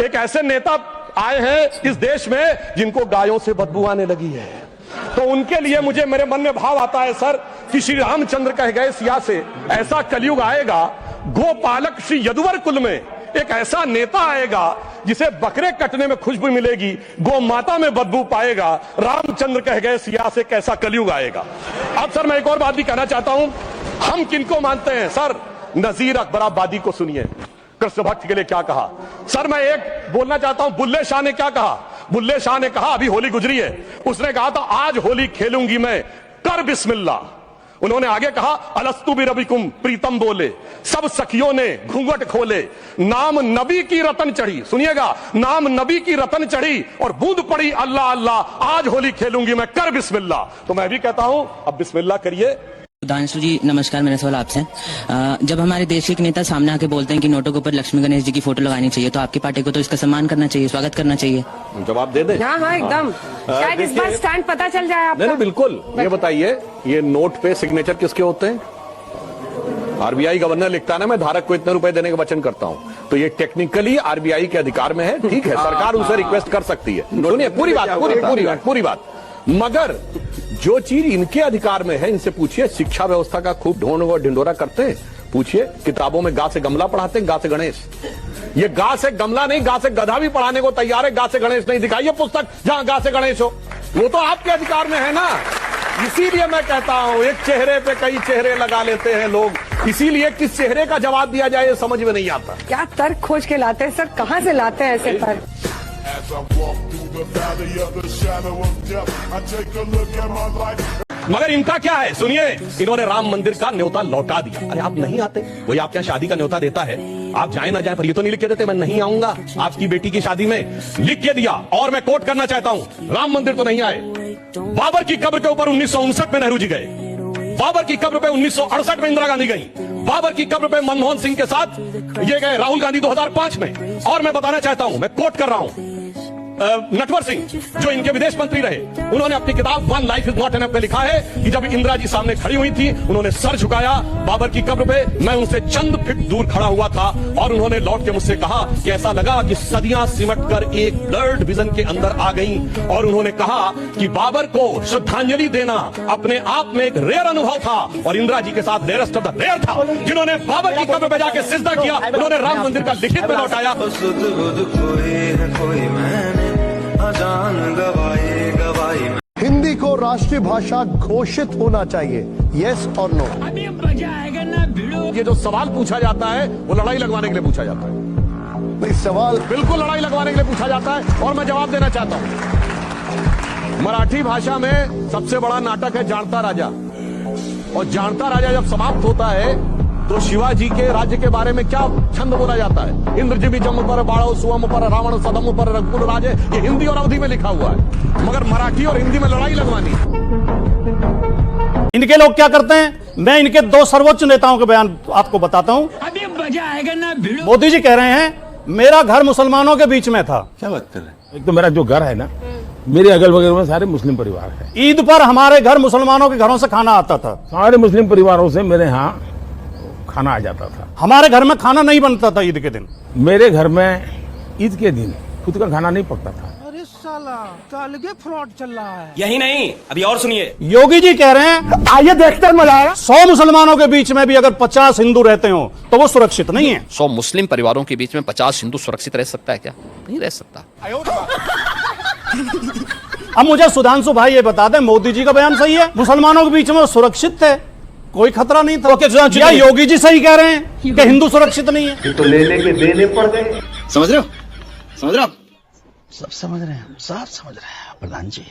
एक ऐसे नेता आए हैं इस देश में जिनको गायों से बदबू आने लगी है, तो उनके लिए मुझे मेरे मन में भाव आता है सर कि श्री रामचंद्र कह गए सिया से ऐसा कलयुग आएगा, गोपालक श्री यदुवर कुल में एक ऐसा नेता आएगा जिसे बकरे कटने में खुशबू मिलेगी, गौ माता में बदबू पाएगा। रामचंद्र कह गए सिया से कैसा कलयुग आएगा। अब सर मैं एक और बात भी कहना चाहता हूं, हम किनको मानते हैं सर? नजीर अकबर आबादी को सुनिए, कृष्ण भक्त के लिए क्या कहा। सर मैं एक बोलना चाहता हूं, बुल्ले शाह ने क्या कहा? बुल्ले शाह ने कहा, अभी होली गुजरी है, उसने कहा था आज होली खेलूंगी मैं, कर बिस्मिल्लाह। उन्होंने आगे कहा अलस्तु बिरबिकुम, प्रीतम बोले, सब सखियों ने घूंघट खोले, नाम नबी की रतन चढ़ी, सुनिएगा, नाम नबी की रतन चढ़ी और बूंद पड़ी अल्लाह अल्लाह, आज होली खेलूंगी मैं, कर बिस्मिल्लाह। तो मैं भी कहता हूं अब बिस्मिल्लाह करिए। सुधांशु जी नमस्कार, मेरा सवाल आपसे। जब हमारे देश के एक नेता सामने आके बोलते हैं कि नोटों के ऊपर लक्ष्मी गणेश जी की फोटो लगानी चाहिए, तो आपकी पार्टी को तो इसका सम्मान करना चाहिए, स्वागत करना चाहिए। जवाब दे दे। हाँ हाँ एकदम, शायद इस बार स्टैंड पता चल जाए आपका। नहीं बिल्कुल। ये बताइए, ये नोट पे सिग्नेचर किसके होते हैं? आरबीआई गवर्नर लिखता है ना, मैं धारक को इतने रुपए देने का वचन करता हूं, तो ये टेक्निकली आरबीआई के अधिकार में है, ठीक है, सरकार उनसे रिक्वेस्ट कर सकती है। सुनिए पूरी बात, पूरी बात। मगर जो चीज इनके अधिकार में है, इनसे पूछिए। शिक्षा व्यवस्था का खूब ढोंग और ढिंडोरा करते हैं, पूछिए। किताबों में गा से गमला पढ़ाते हैं, गा से गणेश। ये गा से गमला नहीं, गा से गधा भी पढ़ाने को तैयार है, गा से गणेश नहीं। दिखाइए पुस्तक जहां गा से गणेश हो, वो तो आपके अधिकार में है ना। इसीलिए मैं कहता हूं, एक चेहरे पे कई चेहरे लगा लेते हैं लोग, इसीलिए किस चेहरे का जवाब दिया जाए ये समझ में नहीं आता। क्या तर्क खोज के लाते हैं सर, कहां से लाते हैं ऐसे तर्क? मगर इनका क्या है, सुनिए, इन्होंने राम मंदिर का न्योता लौटा दिया। अरे आप नहीं आते, वही आपके यहाँ शादी का न्योता देता है, आप जाए ना जाए, पर ये तो नहीं लिख के देते मैं नहीं आऊंगा आपकी बेटी की शादी में, लिख के दिया। और मैं कोट करना चाहता हूं, राम मंदिर तो नहीं आए, बाबर की कब्र के ऊपर 1959 में नेहरू जी गए, बाबर की कब्र पे 1968 में इंदिरा गांधी गई, बाबर की कब्र पे मनमोहन सिंह के साथ ये गए राहुल गांधी 2005 में। और मैं बताना चाहता हूं, मैं कोट कर रहा हूं, नटवर सिंह जो इनके विदेश मंत्री रहे, उन्होंने अपनी किताब one life is not enough में लिखा है कि जब इंदिरा जी सामने खड़ी हुई थी, उन्होंने सर झुकाया बाबर की कब्र पे, मैं उनसे चंद फीट दूर खड़ा हुआ था और उन्होंने लौट के मुझसे कहा कि ऐसा लगा कि सदियां सिमट कर एक ब्लर्ड विजन के अंदर आ गई। और उन्होंने कहा कि बाबर को श्रद्धांजलि देना अपने आप में एक रेयर अनुभव था, और इंदिरा जी के साथ रेयरेस्ट ऑफ द रेयर था जिन्होंने बाबर की कब्र पे जाके सिजदा किया, उन्होंने राम मंदिर का लिखित में लौटाया। हिंदी को राष्ट्रीय भाषा घोषित होना चाहिए, यस और नो। अभी मजा आएगा ना भिड़ो। ये जो सवाल पूछा जाता है वो लड़ाई लगवाने के लिए पूछा जाता है। नहीं, सवाल बिल्कुल लड़ाई लगवाने के लिए पूछा जाता है, और मैं जवाब देना चाहता हूं। मराठी भाषा में सबसे बड़ा नाटक है जानता राजा, और जानता राजा जब समाप्त होता है तो शिवाजी के राज्य के बारे में क्या छंद बोला जाता है? इंद्रजिमी जम पर बाणो सुवम पर रावण सदम पर रघुकुल राजे। ये हिंदी और अवधी में लिखा हुआ है, मगर मराठी और हिंदी में लड़ाई लगवानी। इनके लोग क्या करते हैं, मैं इनके दो सर्वोच्च नेताओं के बयान आपको बताता हूं। अभी मजा आएगा ना भिड़ो। मोदी जी कह रहे हैं मेरा घर मुसलमानों के बीच में था। क्या बात कर रहे हैं? एक तो मेरा जो घर है ना, मेरे अगल बगल में सारे मुस्लिम परिवार है। ईद पर हमारे घर मुसलमानों के घरों से खाना आता था, सारे मुस्लिम परिवारों से मेरे यहाँ खाना आ जाता था। हमारे घर में खाना नहीं बनता था ईद के दिन। मेरे घर में ईद के दिन खुद का खाना नहीं पकता था। अरे साला अलग फ्रॉड चल रहा है। यही नहीं, अभी और सुनिए। योगी जी कह रहे हैं आइए देखते मजा आएगा। 100 मुसलमानों के बीच में भी अगर 50 हिंदू रहते हो तो वो सुरक्षित नहीं है। 100 मुस्लिम परिवारों के बीच में 50 हिंदू सुरक्षित रह सकता है क्या? नहीं रह सकता। अब मुझे सुधांशु भाई ये बता दें, मोदी जी का बयान सही है, मुसलमानों के बीच में सुरक्षित थे, कोई खतरा नहीं था, या योगी जी सही कह रहे हैं कि हिंदू सुरक्षित नहीं है? तो लेने के देने पड़ गए। समझ रहे हो? समझ रहे हो? सब समझ रहे हैं, सब समझ रहे हैं प्रधान जी।